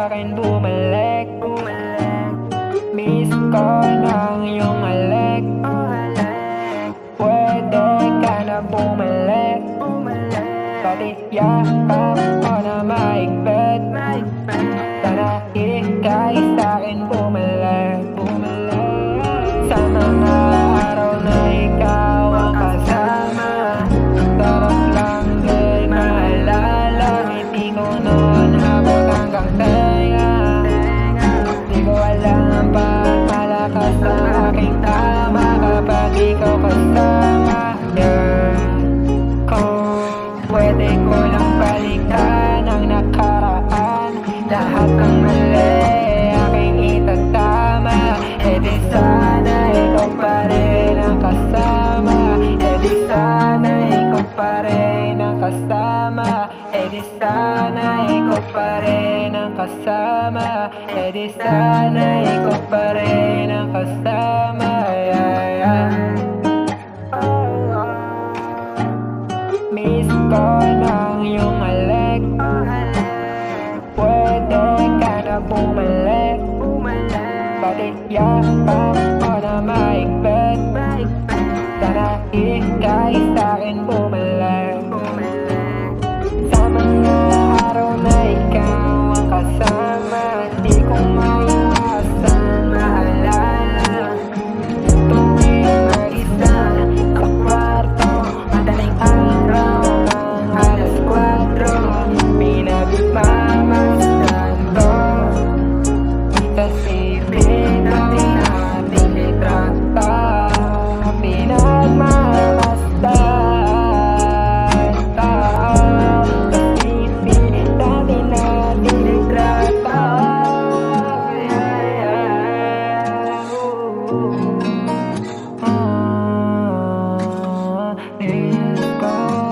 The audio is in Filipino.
sa'kin bumalik. Miss ko ng iyong halik. Pwede ka na bumalik. Pati yakap ko na mahigpit. Sana ika'y sa'kin bumalik. Sa mga araw na ikaw ang kasama, sarap lang din maalala. Ngiti ko noon habang hanggang tenga. Di ko alam ba't malakas ang aking tama kapag ikaw kasama. Kung pwede ko lang balikan ang nakaraan, lahat ng mali aking itatama. E di sana ikaw pa rin ang kasama. E di sana ikaw pa rin ang kasama. E di sana ikaw pa rin ang kasama. E di sana ikaw pa rin ang kasama. Miss ko ng iyong halik. Pwede ka na bumalik. Pati yakap ko na mahigpit. Sana ika'y sa'kin bumalik. Sa mga araw na ikaw ang kasama, di ko maiwasan maalala. Tuwing mag-isa sa kwarto, madaling araw ng alas 4, pinagmamasdan ko. Kasi pinag-ating litrata, pinagmamasdan tao. Kasi pinag-ating litrata. Let's go.